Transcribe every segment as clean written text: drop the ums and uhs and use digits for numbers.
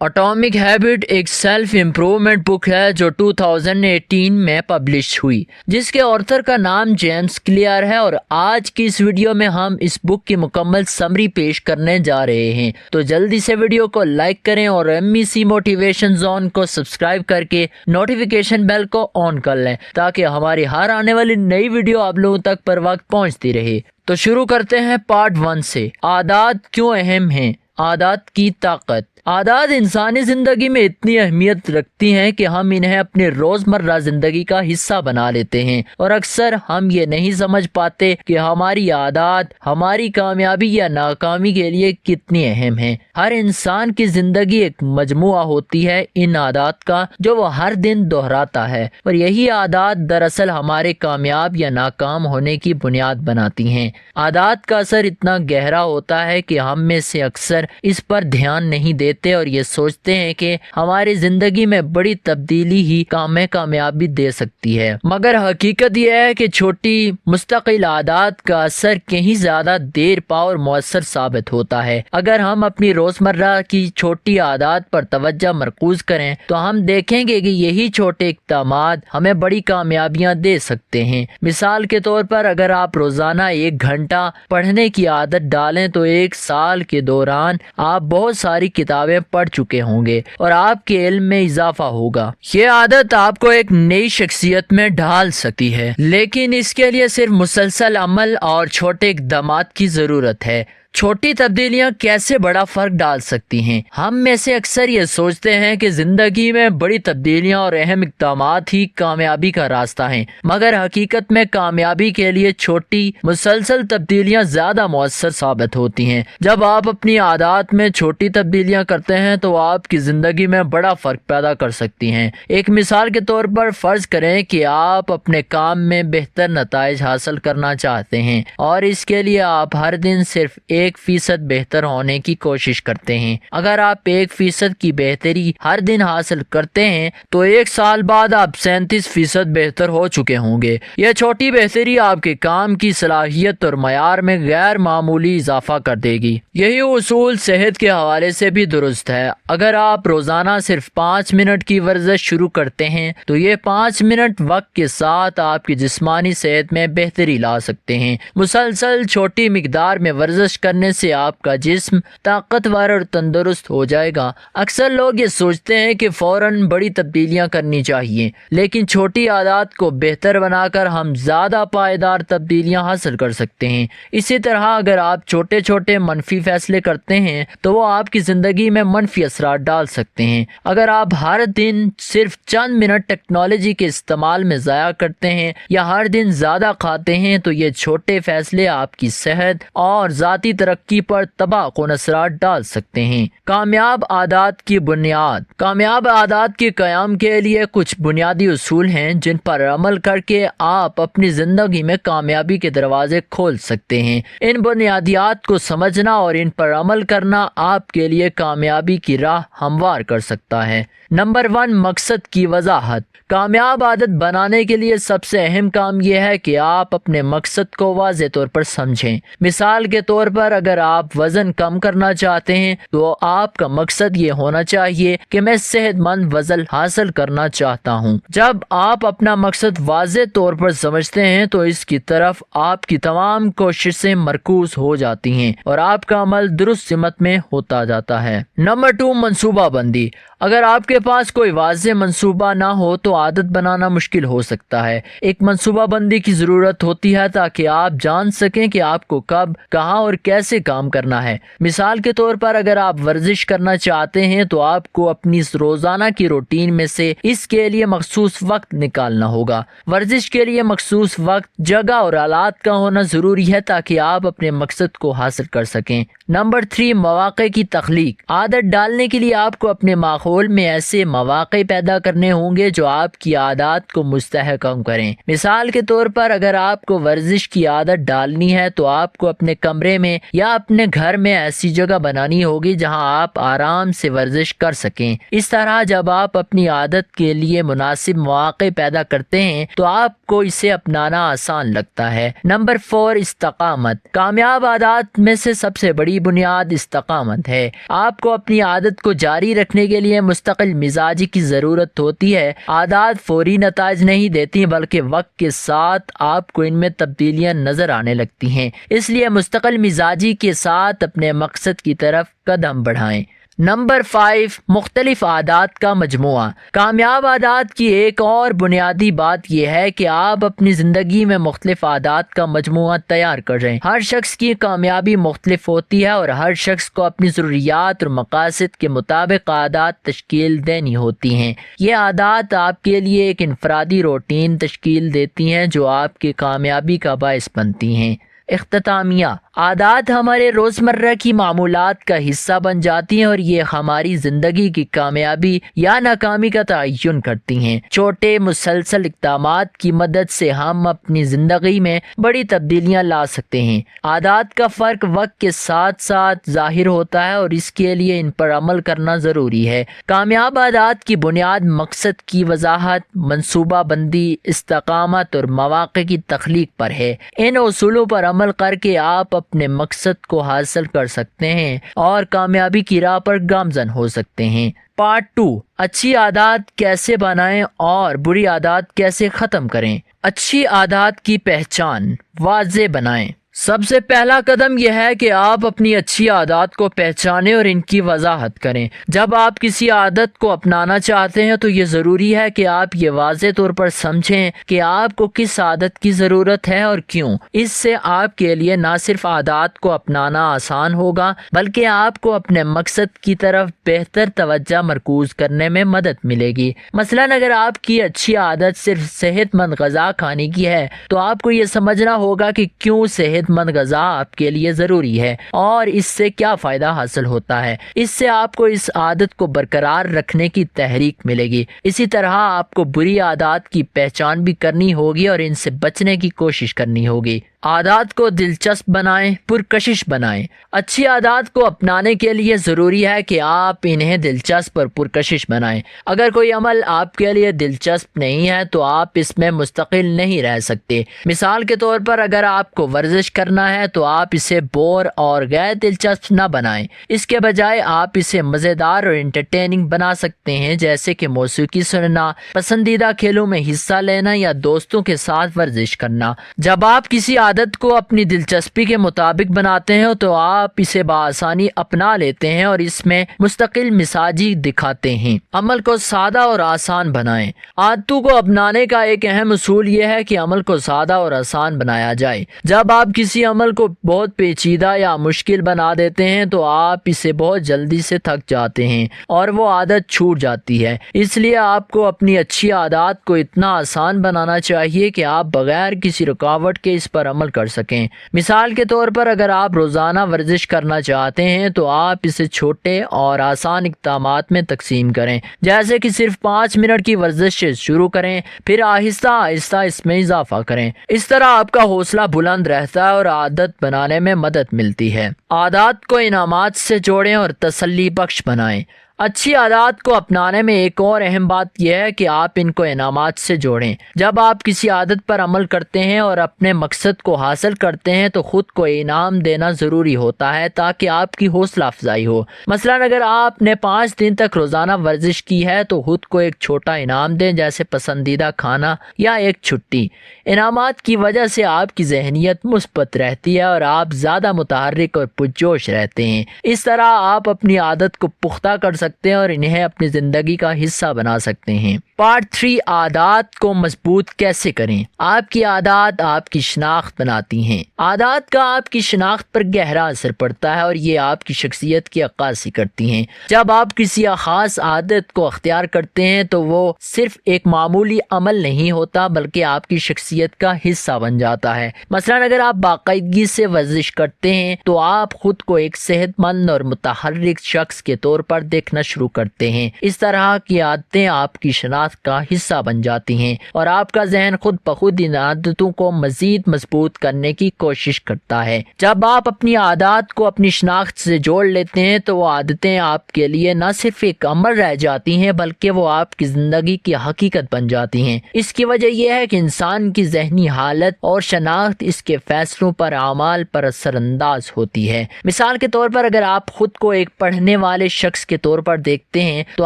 Atomic habit ایک self improvement بک ہے جو 2018 میں پبلش ہوئی، جس کے آتھر کا نام جیمس کلیئر ہے، اور آج کی اس ویڈیو میں ہم اس بک کی مکمل سمری پیش کرنے جا رہے ہیں۔ تو جلدی سے ویڈیو کو لائک کریں اور MEC موٹیویشن زون کو سبسکرائب کر کے نوٹیفیکیشن بیل کو آن کر لیں تاکہ ہماری ہر آنے والی نئی ویڈیو آپ لوگوں تک پر وقت پہنچتی رہے۔ تو شروع کرتے ہیں پارٹ 1 سے۔ عادات کیوں اہم ہیں؟ عادات کی طاقت۔ عادات انسانی زندگی میں اتنی اہمیت رکھتی ہیں کہ ہم انہیں اپنے روزمرہ زندگی کا حصہ بنا لیتے ہیں، اور اکثر ہم یہ نہیں سمجھ پاتے کہ ہماری عادات ہماری کامیابی یا ناکامی کے لیے کتنی اہم ہیں۔ ہر انسان کی زندگی ایک مجموعہ ہوتی ہے ان عادات کا جو وہ ہر دن دہراتا ہے، اور یہی عادات دراصل ہمارے کامیاب یا ناکام ہونے کی بنیاد بناتی ہیں۔ عادات کا اثر اتنا گہرا ہوتا ہے کہ ہم میں سے اکثر اس پر دھیان نہیں دیتے اور یہ سوچتے ہیں کہ ہماری زندگی میں بڑی تبدیلی ہی کامیابی دے سکتی ہے، مگر حقیقت یہ ہے کہ چھوٹی مستقل عادات کا اثر کہیں زیادہ دیر پا اور مؤثر ثابت ہوتا ہے۔ اگر ہم اپنی روزمرہ کی چھوٹی عادات پر توجہ مرکوز کریں تو ہم دیکھیں گے کہ یہی چھوٹے اقدامات ہمیں بڑی کامیابیاں دے سکتے ہیں۔ مثال کے طور پر اگر آپ روزانہ 1 گھنٹہ پڑھنے کی عادت ڈالیں تو 1 سال کے دوران آپ بہت ساری کتابیں پڑھ چکے ہوں گے اور آپ کے علم میں اضافہ ہوگا۔ یہ عادت آپ کو ایک نئی شخصیت میں ڈھال سکتی ہے، لیکن اس کے لیے صرف مسلسل عمل اور چھوٹے اقدامات کی ضرورت ہے۔ چھوٹی تبدیلیاں کیسے بڑا فرق ڈال سکتی ہیں؟ ہم میں سے اکثر یہ سوچتے ہیں کہ زندگی میں بڑی تبدیلیاں اور اہم اقدامات ہی کامیابی کا راستہ ہیں، مگر حقیقت میں کامیابی کے لیے چھوٹی مسلسل تبدیلیاں زیادہ مؤثر ثابت ہوتی ہیں۔ جب آپ اپنی عادات میں چھوٹی تبدیلیاں کرتے ہیں تو آپ کی زندگی میں بڑا فرق پیدا کر سکتی ہیں۔ ایک مثال کے طور پر فرض کریں کہ آپ اپنے کام میں بہتر نتائج حاصل کرنا چاہتے ہیں، اور اس کے لیے آپ ہر دن صرف 1% بہتر ہونے کی کوشش کرتے ہیں۔ اگر آپ 1% کی بہتری ہر دن حاصل کرتے ہیں تو 1 سال بعد آپ 37% بہتر ہو چکے ہوں گے۔ یہ چھوٹی بہتری آپ کے کام کی صلاحیت اور معیار میں غیر معمولی اضافہ کر دے گی۔ یہی اصول صحت کے حوالے سے بھی درست ہے۔ اگر آپ روزانہ صرف 5 منٹ کی ورزش شروع کرتے ہیں تو یہ 5 منٹ وقت کے ساتھ آپ کی جسمانی صحت میں بہتری لا سکتے ہیں۔ مسلسل چھوٹی مقدار میں ورزش کرنے سے آپ کا جسم طاقتور اور تندرست ہو جائے گا۔ اکثر لوگ یہ سوچتے ہیں کہ فوراً بڑی تبدیلیاں کرنی چاہیے، لیکن چھوٹی عادات کو بہتر بنا کر ہم زیادہ پائیدار تبدیلیاں حاصل کر سکتے ہیں۔ اسی طرح اگر آپ چھوٹے چھوٹے منفی فیصلے کرتے ہیں تو وہ آپ کی زندگی میں منفی اثرات ڈال سکتے ہیں۔ اگر آپ ہر دن صرف چند منٹ ٹیکنالوجی کے استعمال میں ضائع کرتے ہیں یا ہر دن زیادہ کھاتے ہیں تو یہ چھوٹے فیصلے آپ کی صحت اور ذاتی ترقی پر تباہ کن اثرات ڈال سکتے ہیں۔ کامیاب عادات کی بنیاد۔ کامیاب عادات کے قیام کے لیے کچھ بنیادی اصول ہیں جن پر عمل کر کے آپ اپنی زندگی میں کامیابی کے دروازے کھول سکتے ہیں۔ ان بنیادیات کو سمجھنا اور ان پر عمل کرنا آپ کے لیے کامیابی کی راہ ہموار کر سکتا ہے۔ نمبر 1، مقصد کی وضاحت۔ کامیاب عادت بنانے کے لیے سب سے اہم کام یہ ہے کہ آپ اپنے مقصد کو واضح طور پر سمجھیں۔ مثال کے طور پر اگر آپ وزن کم کرنا چاہتے ہیں تو آپ کا مقصد یہ ہونا چاہیے کہ میں صحت مند وزن حاصل کرنا چاہتا ہوں۔ جب آپ اپنا مقصد واضح طور پر سمجھتے ہیں تو اس کی طرف آپ کی تمام کوششیں مرکوز ہو جاتی ہیں اور آپ کا عمل درست سمت میں ہوتا جاتا ہے۔ نمبر 2، منصوبہ بندی۔ اگر آپ کے پاس کوئی واضح منصوبہ نہ ہو تو عادت بنانا مشکل ہو سکتا ہے۔ ایک منصوبہ بندی کی ضرورت ہوتی ہے تاکہ آپ جان سکیں کہ آپ کو کب، کہاں اور کیسے کام کرنا ہے۔ مثال کے طور پر اگر آپ ورزش کرنا چاہتے ہیں تو آپ کو اپنی روزانہ کی روٹین میں سے اس کے لیے مخصوص وقت نکالنا ہوگا۔ ورزش کے لیے مخصوص وقت، جگہ اور آلات کا ہونا ضروری ہے تاکہ آپ اپنے مقصد کو حاصل کر سکیں۔ نمبر 3، مواقع کی تخلیق۔ عادت ڈالنے کے لیے آپ کو اپنے ماحول میں ایسے مواقع پیدا کرنے ہوں گے جو آپ کی عادات کو مستحکم کریں۔ مثال کے طور پر اگر آپ کو ورزش کی عادت ڈالنی ہے تو آپ کو اپنے کمرے میں یا اپنے گھر میں ایسی جگہ بنانی ہوگی جہاں آپ آرام سے ورزش کر سکیں۔ اس طرح جب آپ اپنی عادت کے لیے مناسب مواقع پیدا کرتے ہیں تو آپ کو اسے اپنانا آسان لگتا ہے۔ نمبر 4، استقامت۔ کامیاب عادات میں سے سب سے بڑی بنیاد استقامت ہے۔ آپ کو اپنی عادت کو جاری رکھنے کے لیے مستقل مزاجی کی ضرورت ہوتی ہے۔ عادات فوری نتائج نہیں دیتی بلکہ وقت کے ساتھ آپ کو ان میں تبدیلیاں نظر آنے لگتی ہیں، اس لیے مستقل مزاجی کے ساتھ اپنے مقصد کی طرف قدم بڑھائیں۔ نمبر 5، مختلف عادات کا مجموعہ۔ کامیاب عادات کی ایک اور بنیادی بات یہ ہے کہ آپ اپنی زندگی میں مختلف عادات کا مجموعہ تیار کریں۔ ہر شخص کی کامیابی مختلف ہوتی ہے اور ہر شخص کو اپنی ضروریات اور مقاصد کے مطابق عادات تشکیل دینی ہوتی ہیں۔ یہ عادات آپ کے لیے ایک انفرادی روٹین تشکیل دیتی ہیں جو آپ کی کامیابی کا باعث بنتی ہیں۔ اختتامیہ، عادات ہمارے روزمرہ کی معمولات کا حصہ بن جاتی ہیں اور یہ ہماری زندگی کی کامیابی یا ناکامی کا تعین کرتی ہیں۔ چھوٹے مسلسل اقدامات کی مدد سے ہم اپنی زندگی میں بڑی تبدیلیاں لا سکتے ہیں۔ عادات کا فرق وقت کے ساتھ ساتھ ظاہر ہوتا ہے اور اس کے لیے ان پر عمل کرنا ضروری ہے۔ کامیاب عادات کی بنیاد مقصد کی وضاحت، منصوبہ بندی، استقامت اور مواقع کی تخلیق پر ہے۔ ان اصولوں پر عمل کر کے آپ اپنے مقصد کو حاصل کر سکتے ہیں اور کامیابی کی راہ پر گامزن ہو سکتے ہیں۔ پارٹ 2، اچھی عادات کیسے بنائیں اور بری عادات کیسے ختم کریں۔ اچھی عادات کی پہچان واضح بنائیں۔ سب سے پہلا قدم یہ ہے کہ آپ اپنی اچھی عادات کو پہچانیں اور ان کی وضاحت کریں۔ جب آپ کسی عادت کو اپنانا چاہتے ہیں تو یہ ضروری ہے کہ آپ یہ واضح طور پر سمجھیں کہ آپ کو کس عادت کی ضرورت ہے اور کیوں۔ اس سے آپ کے لیے نہ صرف عادات کو اپنانا آسان ہوگا بلکہ آپ کو اپنے مقصد کی طرف بہتر توجہ مرکوز کرنے میں مدد ملے گی۔ مثلاً اگر آپ کی اچھی عادت صرف صحت مند غذا کھانے کی ہے تو آپ کو یہ سمجھنا ہوگا کہ کیوں صحت مند غذا آپ کے لیے ضروری ہے اور اس سے کیا فائدہ حاصل ہوتا ہے۔ اس سے آپ کو اس عادت کو برقرار رکھنے کی تحریک ملے گی۔ اسی طرح آپ کو بری عادات کی پہچان بھی کرنی ہوگی اور ان سے بچنے کی کوشش کرنی ہوگی۔ عادات کو دلچسپ بنائیں، پرکشش بنائیں۔ اچھی عادات کو اپنانے کے لیے ضروری ہے کہ آپ انہیں دلچسپ اور پرکشش بنائیں۔ اگر کوئی عمل آپ کے لیے دلچسپ نہیں ہے تو آپ اس میں مستقل نہیں رہ سکتے۔ مثال کے طور پر اگر آپ کو ورزش کرنا ہے تو آپ اسے بور اور غیر دلچسپ نہ بنائیں۔ اس کے بجائے آپ اسے مزیدار اور انٹرٹیننگ بنا سکتے ہیں، جیسے کہ موسیقی سننا، پسندیدہ کھیلوں میں حصہ لینا یا دوستوں کے ساتھ ورزش کرنا۔ جب آپ کسی عادت کو اپنی دلچسپی کے مطابق بناتے ہیں تو آپ اسے بآسانی اپنا لیتے ہیں اور اس میں مستقل مزاجی دکھاتے ہیں۔ عمل کو سادہ اور آسان بنائیں۔ عادتوں کو اپنانے کا ایک اہم اصول یہ ہے کہ عمل کو سادہ اور آسان بنایا جائے۔ جب آپ کسی عمل کو بہت پیچیدہ یا مشکل بنا دیتے ہیں تو آپ اسے بہت جلدی سے تھک جاتے ہیں اور وہ عادت چھوٹ جاتی ہے۔ اس لیے آپ کو اپنی اچھی عادات کو اتنا آسان بنانا چاہیے کہ آپ بغیر کسی رکاوٹ کے اس پر عمل کر سکیں۔ مثال کے طور پر اگر آپ روزانہ ورزش کرنا چاہتے ہیں تو آپ اسے چھوٹے اور آسان اقدامات میں تقسیم کریں، جیسے کہ صرف 5 منٹ کی ورزش سے شروع کریں، پھر آہستہ آہستہ اس میں اضافہ کریں۔ اس طرح آپ کا حوصلہ بلند رہتا ہے اور عادت بنانے میں مدد ملتی ہے۔ عادات کو انعامات سے جوڑیں اور تسلی بخش بنائیں۔ اچھی عادات کو اپنانے میں ایک اور اہم بات یہ ہے کہ آپ ان کو انعامات سے جوڑیں۔ جب آپ کسی عادت پر عمل کرتے ہیں اور اپنے مقصد کو حاصل کرتے ہیں تو خود کو انعام دینا ضروری ہوتا ہے تاکہ آپ کی حوصلہ افزائی ہو۔ مثلاً اگر آپ نے 5 دن تک روزانہ ورزش کی ہے تو خود کو ایک چھوٹا انعام دیں، جیسے پسندیدہ کھانا یا ایک چھٹی۔ انعامات کی وجہ سے آپ کی ذہنیت مثبت رہتی ہے اور آپ زیادہ متحرک اور پرجوش رہتے ہیں۔ اس طرح آپ اپنی عادت کو پختہ کر سکتے ہیں اور انہیں اپنی زندگی کا حصہ بنا سکتے ہیں۔ پارٹ 3، عادات کو مضبوط کیسے کریں۔ آپ کی عادات آپ کی شناخت بناتی ہیں۔ عادات کا آپ کی شناخت پر گہرا اثر پڑتا ہے اور یہ آپ کی شخصیت کی عکاسی کرتی ہیں۔ جب آپ کسی خاص عادت کو اختیار کرتے ہیں تو وہ صرف ایک معمولی عمل نہیں ہوتا بلکہ آپ کی شخصیت کا حصہ بن جاتا ہے۔ مثلاً اگر آپ باقاعدگی سے ورزش کرتے ہیں تو آپ خود کو ایک صحت مند اور متحرک شخص کے طور پر دیکھنا کرنا شروع کرتے ہیں۔ اس طرح کی عادتیں آپ کی شناخت کا حصہ بن جاتی ہیں اور آپ کا ذہن خود بخود ان عادتوں کو مزید مضبوط کرنے کی کوشش کرتا ہے۔ جب آپ اپنی عادات کو اپنی شناخت سے جوڑ لیتے ہیں تو وہ عادتیں آپ کے لیے نہ صرف ایک عمل رہ جاتی ہیں بلکہ وہ آپ کی زندگی کی حقیقت بن جاتی ہیں۔ اس کی وجہ یہ ہے کہ انسان کی ذہنی حالت اور شناخت اس کے فیصلوں پر، اعمال پر اثر انداز ہوتی ہے۔ مثال کے طور پر اگر آپ خود کو ایک پڑھنے والے شخص کے طور پر دیکھتے ہیں تو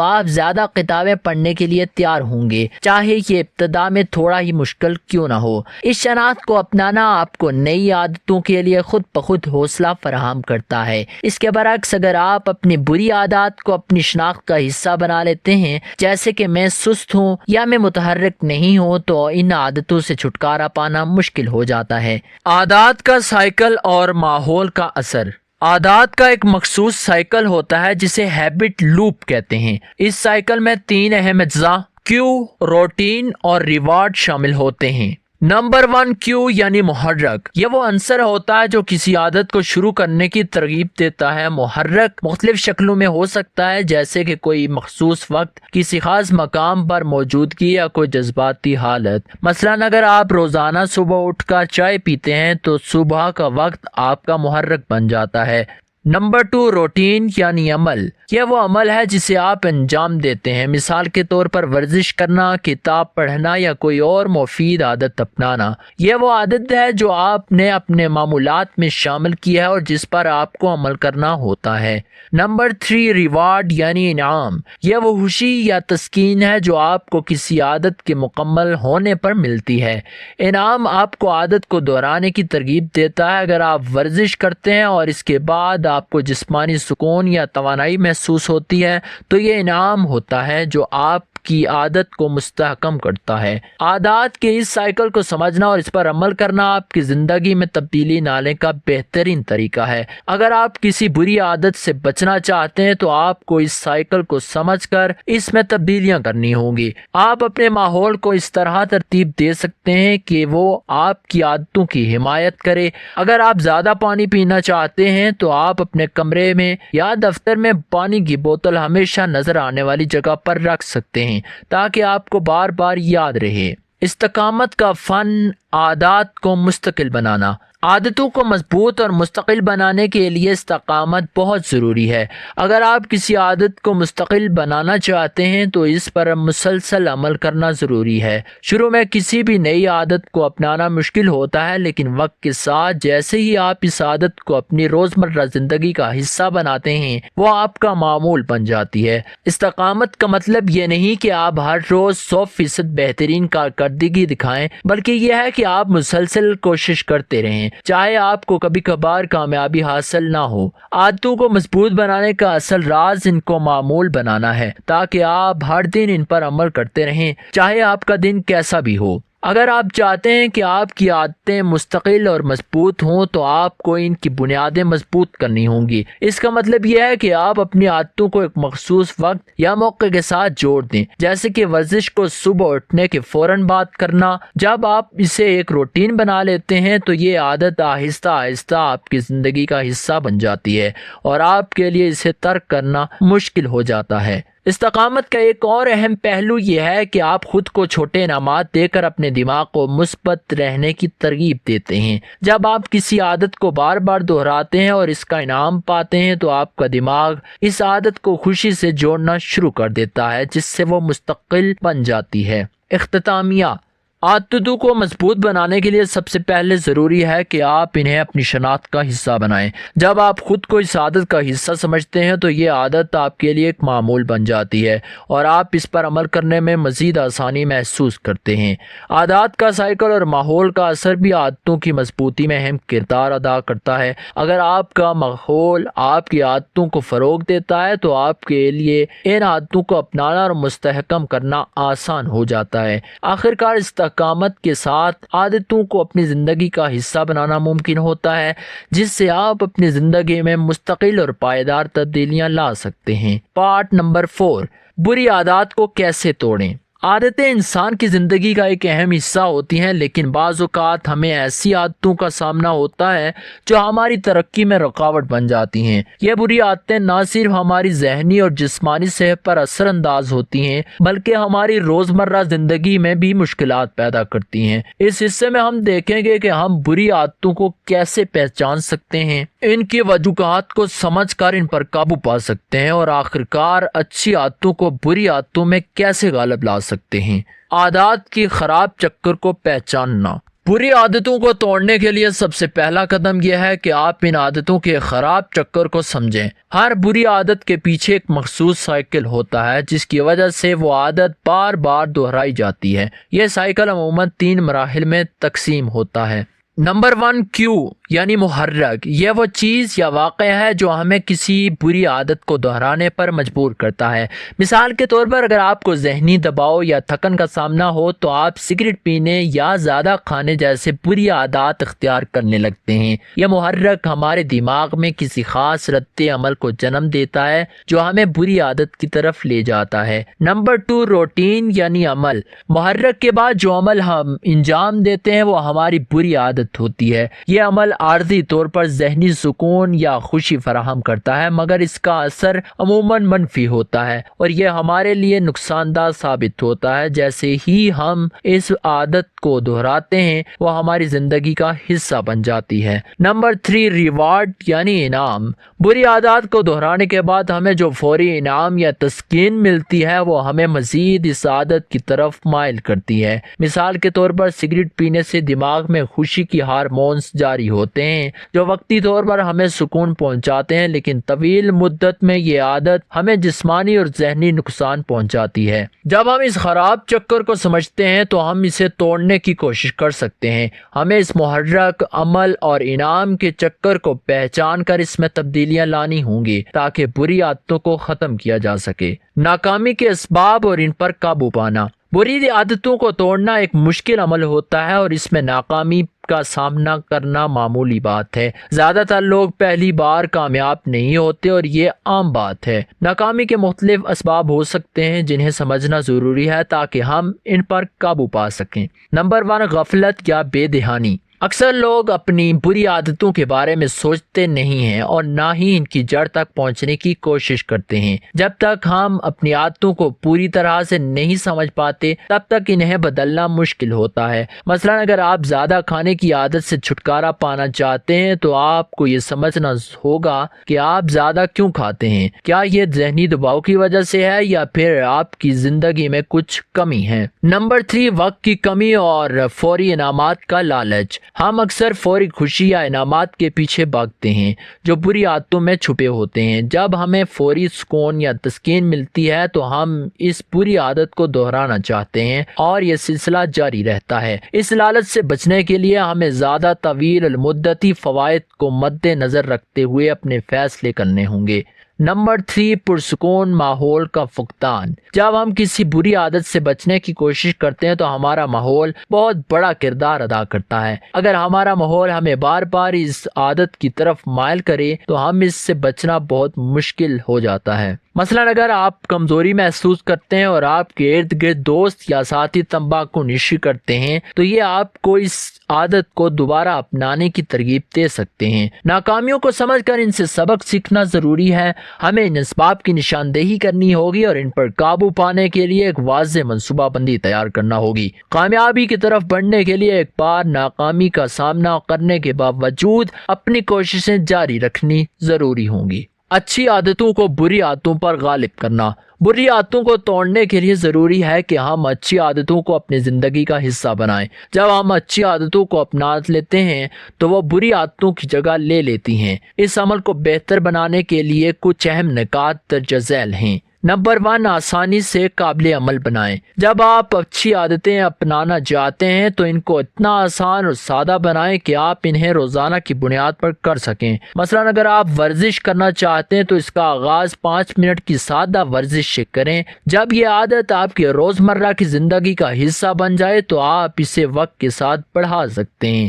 آپ زیادہ کتابیں پڑھنے کے لیے تیار ہوں گے، چاہے یہ ابتدا میں تھوڑا ہی مشکل کیوں نہ ہو۔ اس شناخت کو اپنانا آپ کو نئی عادتوں کے لیے خود بخود حوصلہ فراہم کرتا ہے۔ اس کے برعکس اگر آپ اپنی بری عادات کو اپنی شناخت کا حصہ بنا لیتے ہیں، جیسے کہ میں سست ہوں یا میں متحرک نہیں ہوں، تو ان عادتوں سے چھٹکارا پانا مشکل ہو جاتا ہے۔ عادات کا سائیکل اور ماحول کا اثر۔ عادات کا ایک مخصوص سائیکل ہوتا ہے جسے ہیبٹ لوپ کہتے ہیں۔ اس سائیکل میں 3 اہم اجزاء کیو، روٹین اور ریوارڈ شامل ہوتے ہیں۔ نمبر 1، کیو یعنی محرک۔ یہ وہ عنصر ہوتا ہے جو کسی عادت کو شروع کرنے کی ترغیب دیتا ہے۔ محرک مختلف شکلوں میں ہو سکتا ہے، جیسے کہ کوئی مخصوص وقت، کسی خاص مقام پر موجودگی یا کوئی جذباتی حالت۔ مثلاً اگر آپ روزانہ صبح اٹھ کر چائے پیتے ہیں تو صبح کا وقت آپ کا محرک بن جاتا ہے۔ نمبر 2، روٹین یعنی عمل۔ یہ وہ عمل ہے جسے آپ انجام دیتے ہیں، مثال کے طور پر ورزش کرنا، کتاب پڑھنا یا کوئی اور مفید عادت اپنانا۔ یہ وہ عادت ہے جو آپ نے اپنے معمولات میں شامل کی ہے اور جس پر آپ کو عمل کرنا ہوتا ہے۔ نمبر 3، ریوارڈ یعنی انعام۔ یہ وہ خوشی یا تسکین ہے جو آپ کو کسی عادت کے مکمل ہونے پر ملتی ہے۔ انعام آپ کو عادت کو دہرانے کی ترغیب دیتا ہے۔ اگر آپ ورزش کرتے ہیں اور اس کے بعد آپ کو جسمانی سکون یا توانائی محسوس ہوتی ہے تو یہ انعام ہوتا ہے جو آپ کی عادت کو مستحکم کرتا ہے۔ عادات کے اس سائیکل کو سمجھنا اور اس پر عمل کرنا آپ کی زندگی میں تبدیلی لانے کا بہترین طریقہ ہے۔ اگر آپ کسی بری عادت سے بچنا چاہتے ہیں تو آپ کو اس سائیکل کو سمجھ کر اس میں تبدیلیاں کرنی ہوں گی۔ آپ اپنے ماحول کو اس طرح ترتیب دے سکتے ہیں کہ وہ آپ کی عادتوں کی حمایت کرے۔ اگر آپ زیادہ پانی پینا چاہتے ہیں تو آپ اپنے کمرے میں یا دفتر میں پانی کی بوتل ہمیشہ نظر آنے والی جگہ پر رکھ سکتے ہیں تاکہ آپ کو بار بار یاد رہے۔ استقامت کا فن، عادات کو مستقل بنانا۔ عادتوں کو مضبوط اور مستقل بنانے کے لیے استقامت بہت ضروری ہے۔ اگر آپ کسی عادت کو مستقل بنانا چاہتے ہیں تو اس پر مسلسل عمل کرنا ضروری ہے۔ شروع میں کسی بھی نئی عادت کو اپنانا مشکل ہوتا ہے، لیکن وقت کے ساتھ جیسے ہی آپ اس عادت کو اپنی روزمرہ زندگی کا حصہ بناتے ہیں وہ آپ کا معمول بن جاتی ہے۔ استقامت کا مطلب یہ نہیں کہ آپ ہر روز 100% بہترین کارکردگی دکھائیں، بلکہ یہ ہے کہ آپ مسلسل کوشش کرتے رہیں، چاہے آپ کو کبھی کبھار کامیابی حاصل نہ ہو۔ عادتوں کو مضبوط بنانے کا اصل راز ان کو معمول بنانا ہے تاکہ آپ ہر دن ان پر عمل کرتے رہیں، چاہے آپ کا دن کیسا بھی ہو۔ اگر آپ چاہتے ہیں کہ آپ کی عادتیں مستقل اور مضبوط ہوں تو آپ کو ان کی بنیادیں مضبوط کرنی ہوں گی۔ اس کا مطلب یہ ہے کہ آپ اپنی عادتوں کو ایک مخصوص وقت یا موقع کے ساتھ جوڑ دیں، جیسے کہ ورزش کو صبح اٹھنے کے فوراً بعد کرنا۔ جب آپ اسے ایک روٹین بنا لیتے ہیں تو یہ عادت آہستہ آہستہ آپ کی زندگی کا حصہ بن جاتی ہے اور آپ کے لیے اسے ترک کرنا مشکل ہو جاتا ہے۔ استقامت کا ایک اور اہم پہلو یہ ہے کہ آپ خود کو چھوٹے انعامات دے کر اپنے دماغ کو مثبت رہنے کی ترغیب دیتے ہیں۔ جب آپ کسی عادت کو بار بار دہراتے ہیں اور اس کا انعام پاتے ہیں تو آپ کا دماغ اس عادت کو خوشی سے جوڑنا شروع کر دیتا ہے، جس سے وہ مستقل بن جاتی ہے۔ اختتامیہ، عادتوں کو مضبوط بنانے کے لیے سب سے پہلے ضروری ہے کہ آپ انہیں اپنی شناخت کا حصہ بنائیں۔ جب آپ خود کو اس عادت کا حصہ سمجھتے ہیں تو یہ عادت آپ کے لیے ایک معمول بن جاتی ہے اور آپ اس پر عمل کرنے میں مزید آسانی محسوس کرتے ہیں۔ عادات کا سائیکل اور ماحول کا اثر بھی عادتوں کی مضبوطی میں اہم کردار ادا کرتا ہے۔ اگر آپ کا ماحول آپ کی عادتوں کو فروغ دیتا ہے تو آپ کے لیے ان عادتوں کو اپنانا اور مستحکم کرنا آسان ہو جاتا ہے۔ آخرکار استقامت کے ساتھ عادتوں کو اپنی زندگی کا حصہ بنانا ممکن ہوتا ہے، جس سے آپ اپنی زندگی میں مستقل اور پائیدار تبدیلیاں لا سکتے ہیں۔ پارٹ نمبر 4، بری عادات کو کیسے توڑیں۔ عادتیں انسان کی زندگی کا ایک اہم حصہ ہوتی ہیں، لیکن بعض اوقات ہمیں ایسی عادتوں کا سامنا ہوتا ہے جو ہماری ترقی میں رکاوٹ بن جاتی ہیں۔ یہ بری عادتیں نہ صرف ہماری ذہنی اور جسمانی صحت پر اثر انداز ہوتی ہیں بلکہ ہماری روزمرہ زندگی میں بھی مشکلات پیدا کرتی ہیں۔ اس حصے میں ہم دیکھیں گے کہ ہم بری عادتوں کو کیسے پہچان سکتے ہیں، ان کی وجوہات کو سمجھ کر ان پر قابو پا سکتے ہیں اور آخرکار اچھی عادتوں کو بری عادتوں میں کیسے غالب لا سکتے ہیں۔ عادات کی خراب چکر کو پہچاننا۔ بری عادتوں کو توڑنے کے لیے سب سے پہلا قدم یہ ہے کہ آپ ان عادتوں کے خراب چکر کو سمجھیں۔ ہر بری عادت کے پیچھے ایک مخصوص سائیکل ہوتا ہے جس کی وجہ سے وہ عادت بار بار دہرائی جاتی ہے۔ یہ سائیکل عموماً 3 مراحل میں تقسیم ہوتا ہے۔ نمبر 1 کیو یعنی محرک۔ یہ وہ چیز یا واقعہ ہے جو ہمیں کسی بری عادت کو دہرانے پر مجبور کرتا ہے۔ مثال کے طور پر اگر آپ کو ذہنی دباؤ یا تھکن کا سامنا ہو تو آپ سگریٹ پینے یا زیادہ کھانے جیسے بری عادات اختیار کرنے لگتے ہیں۔ یہ محرک ہمارے دماغ میں کسی خاص رد عمل کو جنم دیتا ہے جو ہمیں بری عادت کی طرف لے جاتا ہے۔ نمبر 2 روٹین یعنی عمل۔ محرک کے بعد جو عمل ہم انجام دیتے ہیں وہ ہماری بری عادت ہوتی ہے۔ یہ عمل عارضی طور پر ذہنی سکون یا خوشی فراہم کرتا ہے مگر اس کا اثر عموماً منفی ہوتا ہے اور یہ ہمارے لیے نقصان دہ ثابت ہوتا ہے۔ جیسے ہی ہم اس عادت کو دہراتے ہیں وہ ہماری زندگی کا حصہ بن جاتی ہے۔ نمبر 3 ریوارڈ یعنی انعام۔ بری عادات کو دہرانے کے بعد ہمیں جو فوری انعام یا تسکین ملتی ہے وہ ہمیں مزید اس عادت کی طرف مائل کرتی ہے۔ مثال کے طور پر سگریٹ پینے سے دماغ میں خوشی کی ہارمونز جاری ہوتے ہیں جو وقتی طور پر ہمیں سکون پہنچاتے ہیں لیکن طویل مدت میں یہ عادت ہمیں جسمانی اور ذہنی نقصان پہنچاتی ہے۔ جب ہم اس خراب چکر کو سمجھتے ہیں تو ہم اسے توڑنے کی کوشش کر سکتے ہیں۔ ہمیں اس محرک عمل اور انعام کے چکر کو پہچان کر اس میں تبدیلیاں لانی ہوں گی تاکہ بری عادتوں کو ختم کیا جا سکے۔ ناکامی کے اسباب اور ان پر قابو پانا۔ بری عادتوں کو توڑنا ایک مشکل عمل ہوتا ہے اور اس میں ناکامی کا سامنا کرنا معمولی بات ہے۔ زیادہ تر لوگ پہلی بار کامیاب نہیں ہوتے اور یہ عام بات ہے۔ ناکامی کے مختلف اسباب ہو سکتے ہیں جنہیں سمجھنا ضروری ہے تاکہ ہم ان پر قابو پا سکیں۔ نمبر 1 غفلت یا بے دھیانی۔ اکثر لوگ اپنی بری عادتوں کے بارے میں سوچتے نہیں ہیں اور نہ ہی ان کی جڑ تک پہنچنے کی کوشش کرتے ہیں۔ جب تک ہم اپنی عادتوں کو پوری طرح سے نہیں سمجھ پاتے تب تک انہیں بدلنا مشکل ہوتا ہے۔ مثلا اگر آپ زیادہ کھانے کی عادت سے چھٹکارا پانا چاہتے ہیں تو آپ کو یہ سمجھنا ہوگا کہ آپ زیادہ کیوں کھاتے ہیں۔ کیا یہ ذہنی دباؤ کی وجہ سے ہے یا پھر آپ کی زندگی میں کچھ کمی ہے۔ نمبر 3 وقت کی کمی اور فوری انعامات کا لالچ۔ ہم اکثر فوری خوشی یا انعامات کے پیچھے بھاگتے ہیں جو بری عادتوں میں چھپے ہوتے ہیں۔ جب ہمیں فوری سکون یا تسکین ملتی ہے تو ہم اس بری عادت کو دہرانا چاہتے ہیں اور یہ سلسلہ جاری رہتا ہے۔ اس لالچ سے بچنے کے لیے ہمیں زیادہ طویل المدتی فوائد کو مد نظر رکھتے ہوئے اپنے فیصلے کرنے ہوں گے۔ نمبر 3 پرسکون ماحول کا فقدان۔ جب ہم کسی بری عادت سے بچنے کی کوشش کرتے ہیں تو ہمارا ماحول بہت بڑا کردار ادا کرتا ہے۔ اگر ہمارا ماحول ہمیں بار بار اس عادت کی طرف مائل کرے تو ہم اس سے بچنا بہت مشکل ہو جاتا ہے۔ مثلا اگر آپ کمزوری محسوس کرتے ہیں اور آپ کے ارد گرد دوست یا ساتھی تمباکو نوشی کرتے ہیں تو یہ آپ کو اس عادت کو دوبارہ اپنانے کی ترغیب دے سکتے ہیں۔ ناکامیوں کو سمجھ کر ان سے سبق سیکھنا ضروری ہے۔ ہمیں ان اسباب کی نشاندہی کرنی ہوگی اور ان پر قابو پانے کے لیے ایک واضح منصوبہ بندی تیار کرنا ہوگی۔ کامیابی کی طرف بڑھنے کے لیے ایک بار ناکامی کا سامنا کرنے کے باوجود اپنی کوششیں جاری رکھنی ضروری ہوں گی۔ اچھی عادتوں کو بری عادتوں پر غالب کرنا۔ بری عادتوں کو توڑنے کے لیے ضروری ہے کہ ہم اچھی عادتوں کو اپنی زندگی کا حصہ بنائیں۔ جب ہم اچھی عادتوں کو اپنا لیتے ہیں تو وہ بری عادتوں کی جگہ لے لیتی ہیں۔ اس عمل کو بہتر بنانے کے لیے کچھ اہم نکات درج ذیل ہیں۔ نمبر 1 آسانی سے قابل عمل بنائیں۔ جب آپ اچھی عادتیں اپنانا چاہتے ہیں تو ان کو اتنا آسان اور سادہ بنائیں کہ آپ انہیں روزانہ کی بنیاد پر کر سکیں۔ مثلا اگر آپ ورزش کرنا چاہتے ہیں تو اس کا آغاز 5 منٹ کی سادہ ورزش سے کریں۔ جب یہ عادت آپ کے روزمرہ کی زندگی کا حصہ بن جائے تو آپ اسے وقت کے ساتھ بڑھا سکتے ہیں۔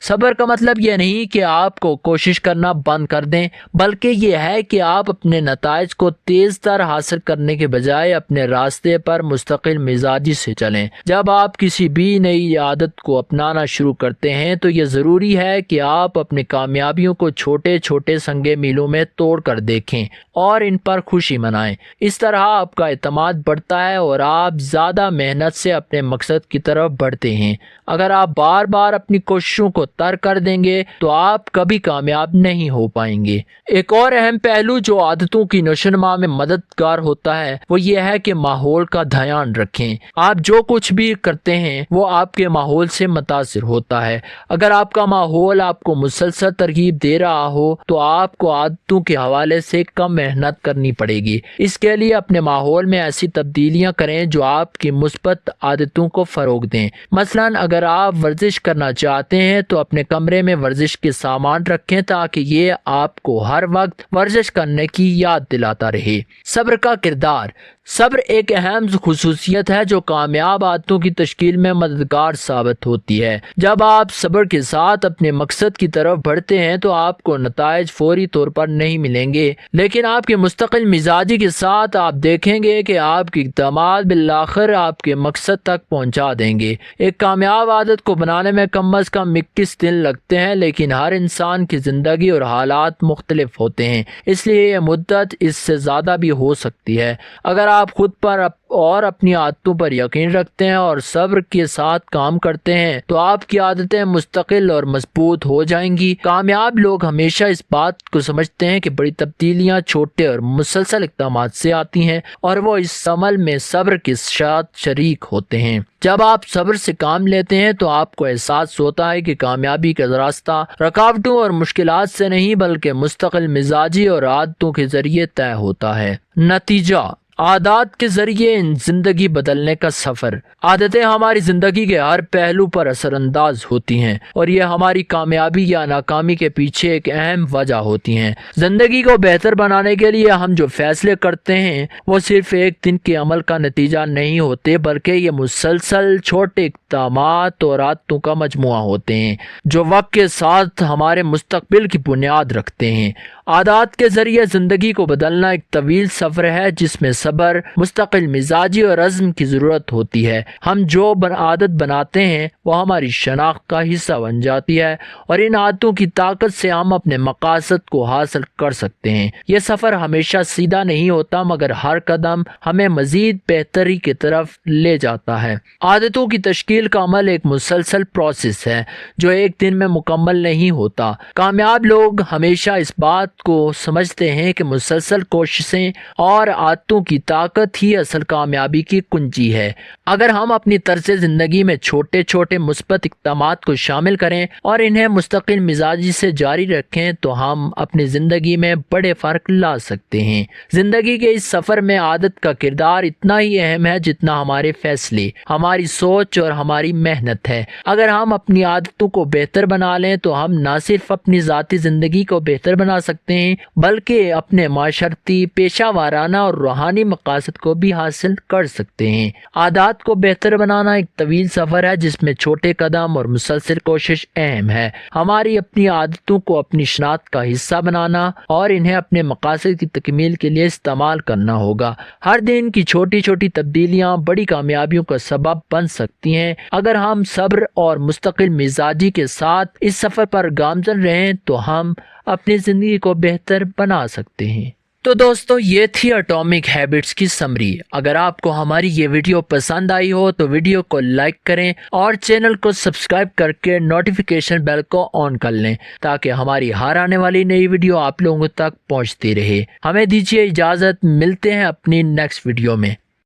صبر کا مطلب یہ نہیں کہ آپ کو کوشش کرنا بند کر دیں، بلکہ یہ ہے کہ آپ اپنے نتائج کو تیز تر حاصل کرنے کے بجائے اپنے راستے پر مستقل مزاجی سے چلیں۔ جب آپ کسی بھی نئی عادت کو اپنانا شروع کرتے ہیں تو یہ ضروری ہے کہ آپ اپنی کامیابیوں کو چھوٹے چھوٹے سنگِ میلوں میں توڑ کر دیکھیں اور ان پر خوشی منائیں۔ اس طرح آپ کا اعتماد بڑھتا ہے اور آپ زیادہ محنت سے اپنے مقصد کی طرف بڑھتے ہیں۔ اگر آپ بار بار اپنی کوششوں کو ترک کر دیں گے تو آپ کبھی کامیاب نہیں ہو پائیں گے۔ ایک اور اہم پہلو جو عادتوں کی نشوونما میں مددگار ہوتا ہے وہ یہ ہے کہ ماحول کا دھیان رکھیں۔ آپ جو کچھ بھی کرتے ہیں وہ آپ کے ماحول سے متاثر ہوتا ہے۔ اگر آپ کا ماحول آپ کو مسلسل ترغیب دے رہا ہو تو آپ کو عادتوں کے حوالے سے کم محنت کرنی پڑے گی۔ اس کے لیے اپنے ماحول میں ایسی تبدیلیاں کریں جو آپ کی مثبت عادتوں کو فروغ دیں۔ مثلاً اگر آپ ورزش کرنا چاہتے ہیں تو اپنے کمرے میں ورزش کے سامان رکھیں تاکہ یہ آپ کو ہر وقت ورزش کرنے کی یاد دلاتا رہے۔ صبر کا کردار۔ صبر ایک اہم خصوصیت ہے جو کامیاب عادتوں کی تشکیل میں مددگار ثابت ہوتی ہے۔ جب آپ صبر کے ساتھ اپنے مقصد کی طرف بڑھتے ہیں تو آپ کو نتائج فوری طور پر نہیں ملیں گے، لیکن آپ کے مستقل مزاجی کے ساتھ آپ دیکھیں گے کہ آپ کے اقدامات بالآخر آپ کے مقصد تک پہنچا دیں گے۔ ایک کامیاب عادت کو بنانے میں کم از کم 21 دن لگتے ہیں، لیکن ہر انسان کی زندگی اور حالات مختلف ہوتے ہیں، اس لیے یہ مدت اس سے زیادہ بھی ہو سکتی ہے۔ اگر آپ خود پر اور اپنی عادتوں پر یقین رکھتے ہیں اور صبر کے ساتھ کام کرتے ہیں تو آپ کی عادتیں مستقل اور مضبوط ہو جائیں گی۔ کامیاب لوگ ہمیشہ اس بات کو سمجھتے ہیں کہ بڑی تبدیلیاں چھوٹے اور مسلسل اقدامات سے آتی ہیں اور وہ اس عمل میں صبر کے ساتھ شریک ہوتے ہیں۔ جب آپ صبر سے کام لیتے ہیں تو آپ کو احساس ہوتا ہے کہ کامیابی کا راستہ رکاوٹوں اور مشکلات سے نہیں بلکہ مستقل مزاجی اور عادتوں کے ذریعے طے ہوتا ہے۔ نتیجہ: عادات کے ذریعے زندگی بدلنے کا سفر۔ عادتیں ہماری زندگی کے ہر پہلو پر اثر انداز ہوتی ہیں اور یہ ہماری کامیابی یا ناکامی کے پیچھے ایک اہم وجہ ہوتی ہیں۔ زندگی کو بہتر بنانے کے لیے ہم جو فیصلے کرتے ہیں وہ صرف ایک دن کے عمل کا نتیجہ نہیں ہوتے بلکہ یہ مسلسل چھوٹے اقدامات اور عادتوں کا مجموعہ ہوتے ہیں جو وقت کے ساتھ ہمارے مستقبل کی بنیاد رکھتے ہیں۔ عادات کے ذریعے زندگی کو بدلنا ایک طویل سفر ہے جس میں صبر، مستقل مزاجی اور عزم کی ضرورت ہوتی ہے۔ ہم جو عادت بناتے ہیں وہ ہماری شناخت کا حصہ بن جاتی ہے اور ان عادتوں کی طاقت سے ہم اپنے مقاصد کو حاصل کر سکتے ہیں۔ یہ سفر ہمیشہ سیدھا نہیں ہوتا مگر ہر قدم ہمیں مزید بہتری کی طرف لے جاتا ہے۔ عادتوں کی تشکیل کا عمل ایک مسلسل پروسیس ہے جو ایک دن میں مکمل نہیں ہوتا۔ کامیاب لوگ ہمیشہ اس بات کو سمجھتے ہیں کہ مسلسل کوششیں اور عادتوں کی طاقت ہی اصل کامیابی کی کنجی ہے۔ اگر ہم اپنی طرز زندگی میں چھوٹے چھوٹے مثبت اقدامات کو شامل کریں اور انہیں مستقل مزاجی سے جاری رکھیں تو ہم اپنی زندگی میں بڑے فرق لا سکتے ہیں۔ زندگی کے اس سفر میں عادت کا کردار اتنا ہی اہم ہے جتنا ہمارے فیصلے، ہماری سوچ اور ہماری محنت ہے۔ اگر ہم اپنی عادتوں کو بہتر بنا لیں تو ہم نہ صرف اپنی ذاتی زندگی کو بہتر بنا سکتے ہیں بلکہ اپنے معاشرتی، پیشہ وارانہ اور روحانی مقاصد کو بھی حاصل کر سکتے ہیں۔ عادات کو بہتر بنانا ایک طویل سفر ہے جس میں چھوٹے قدم اور مسلسل کوشش اہم ہے۔ ہماری اپنی عادتوں کو اپنی شناخت کا حصہ بنانا اور انہیں اپنے مقاصد کی تکمیل کے لیے استعمال کرنا ہوگا۔ ہر دن کی چھوٹی چھوٹی تبدیلیاں بڑی کامیابیوں کا سبب بن سکتی ہیں۔ اگر ہم صبر اور مستقل مزاجی کے ساتھ اس سفر پر گامزن رہیں تو ہم اپنی زندگی کو بہتر بنا سکتے ہیں۔ تو دوستو یہ تھی اٹامک ہیبٹس کی سمری۔ اگر آپ کو ہماری یہ ویڈیو پسند آئی ہو تو ویڈیو کو لائک کریں اور چینل کو سبسکرائب کر کے نوٹیفیکیشن بیل کو آن کر لیں تاکہ ہماری ہر آنے والی نئی ویڈیو آپ لوگوں تک پہنچتی رہے۔ ہمیں دیجیے اجازت، ملتے ہیں اپنی نیکسٹ ویڈیو میں۔